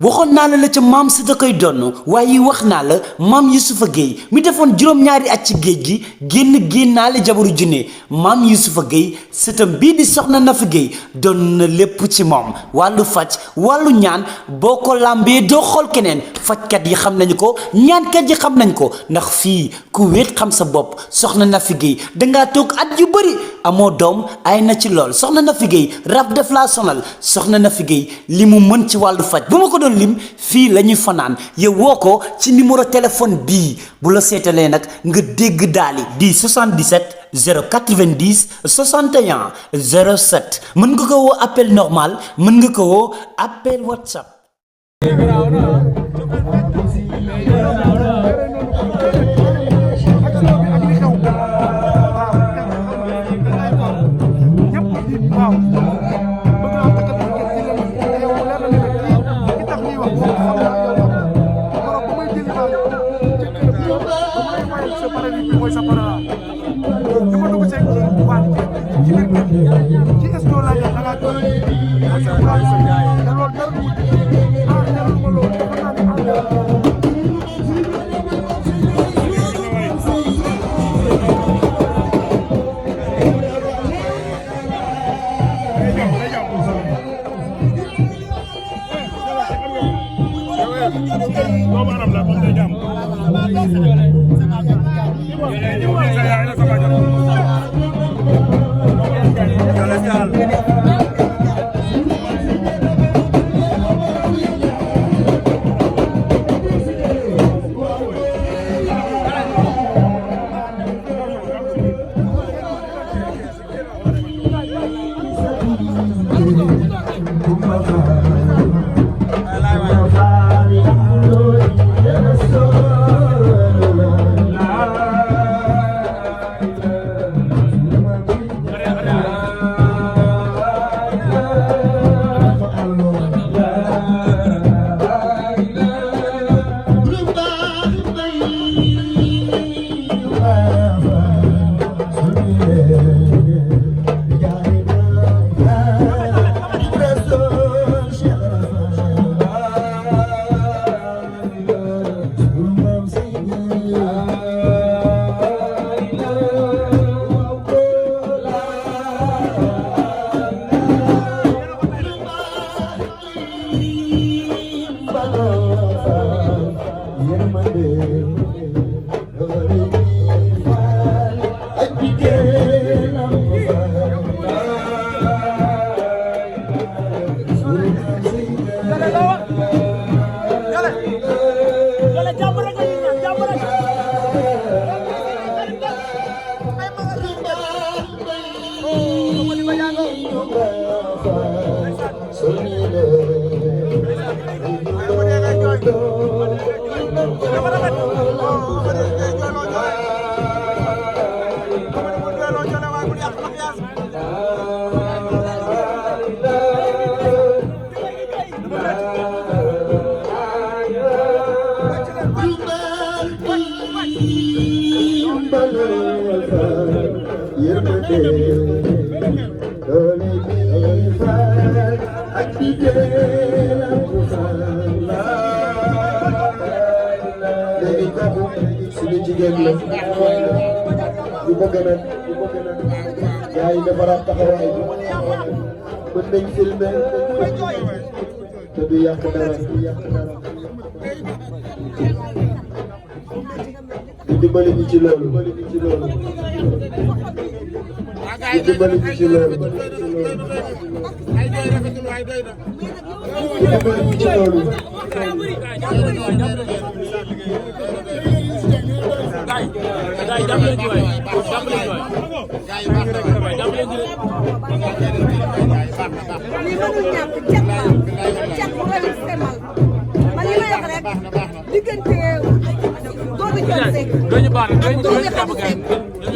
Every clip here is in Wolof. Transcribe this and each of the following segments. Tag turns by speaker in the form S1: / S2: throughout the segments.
S1: waxoon naa la ca maam si da koy donn waaye wax naa la maam Yusufa Gueye mi defoon juróom-ñaari at ci géej gi génnaale jabaru junne maam Yusufa Gueye sëtam bii di soxna Nafi Gueye doon na lépp ci moom wàllu faj wàllu ñaan boo ko làmbee doo xool keneen fajkat yi xam nañu ko ñaankat yi xam nañ ko ndax fii ku wéet xam sa bopp soxna Nafi Gueye dangaa toog at yu bëri amoo doom ay na ci lool soxna Nafi Gueye rab def laa sonal soxna Nafi Gueye li mu mën ci wàllu faj bu ma ko doon lim fii la ñuy fanaan yow woo ko ci numéro téléphone bii bu la seetalee nag nga dégg daali di 77 090 61 07 mën nga ko woo appel normal mën nga ko woo appel WhatsApp.
S2: dimbali ñu ci loolu dimbali ñu ci loolu dimbali ñu ci loolu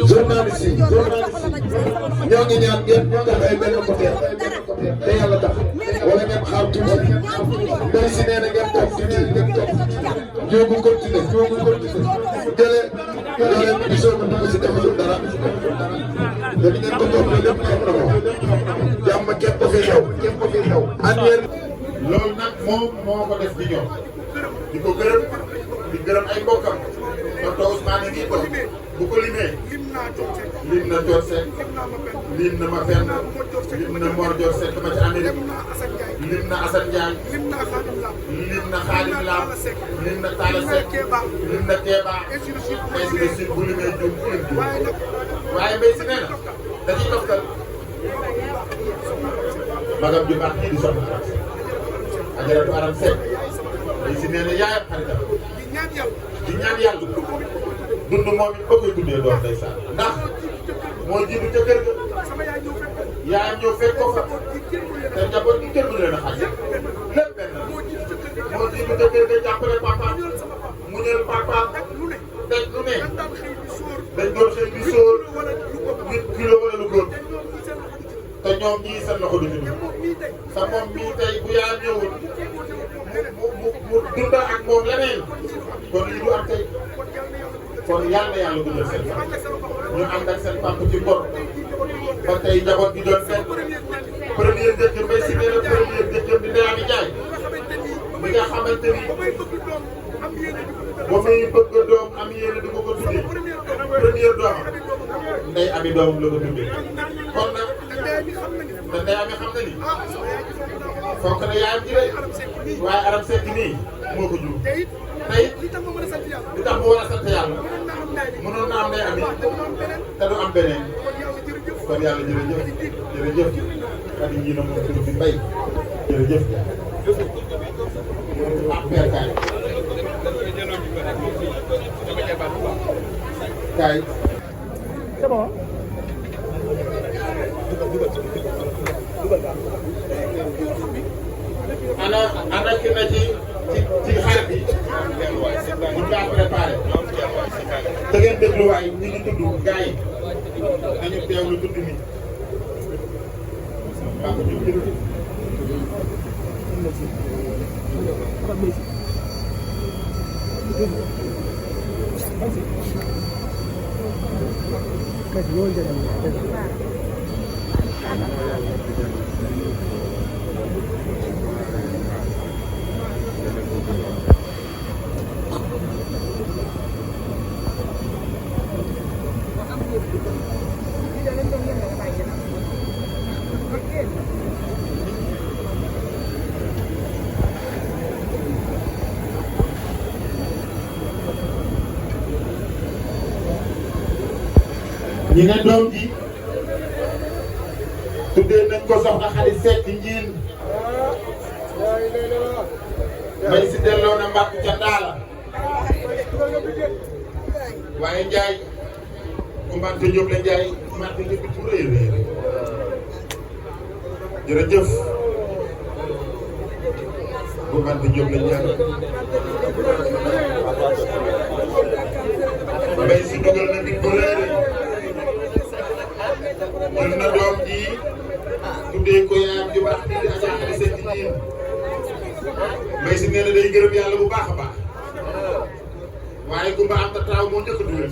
S2: journaliste yi ñoo ngi ñaan ngeen def ay benn côté te yàlla tax wala ngeen xaar tuuti mbir si nee na ngeen toog tuuti ñoogu continuer jële leen gisoo ko dugg si defatul dara te di ngeen ko toog ne lépp xam na ko jàmm képp ko fi xew annuel loolu nag moom moo ko def di ñoom di ko gërëm di gërëm ay mbokkam tonton Ousmane ngi toog bu ko limee lim na Dior Seck lim na ma benn lim na Mor Dior Seck ma ci Amérique lim na Assane Ndiaye lim na Khadim Lam lim na Talla Seck lim na Kéba ainsi de suite bu limee jum bu lim waaye mbay si nee na dañuy toftal magam ju baax kii di soxna Ajaratu Aram Seck mbay si nee na yaayam xaritam di ñaan yàlla dund moom it ba koy dundee doon ndeysaan ndax moo jiitu ca kër ga yaayam ñëw fekk ko fa te njaboot gi kenn du leen a xaj lépp benn moo jiitu ca kër ga jàppale papa mu ñëw papa daj lu ne dañ doon xëy di sóor 8 kilo wala lu góor te ñoom ñii seen loxo du ñu dund sa moom mii tey bu yaayam ñëwul mu dunda ak moom leneen kon lii du am tey kon yàlla na yàlla guddal seen fan ñu ànd ak seen papa ci ngor ba tey njaboot gi doon seen première dëkkam bay si nee na première dëkkam di Ndeye Amy Ndiaye mi nga xamante ni ba muy bëgg doom am yéene di ko ko tuddee première doomam Ndeye Amy doomam la ko tuddee kon nag te Ndeye Amy xam na ni fonk na yaayam ji rek waaye Aram Seck nii moo ko jur tey li tax mu war a sant yàlla mënoon na am Ndeye Amy te du am beneen kon yàlla jërëjëf jërëjëf kadi ñi na moom tur bi mbay jërëjëf ah père kaay c'est bon ana ki na ci xar bi bu daa préparé da ngeen déglu waay ñi ngi tudd gars yi nañu teewlu tudd mi waaw ñu jërëjëf ñi ne doom ji tuddee nañ ko soxna Xadi Seck njiin may si delloo na mbàkk ca ndaala waaye Njaay ku Mante Diop la Njaay Mante Diop ci rëy rëy jërëjëf ku Mante Diop la Njaay may si dugal na nit bu réere jël na doom ji tuddee ko yaayam ju baax di Adja Xadi Seck njiin may si nee na day gërëm yàlla bu baax a baax waaye Kumba am ta taaw moo njëkk a dugal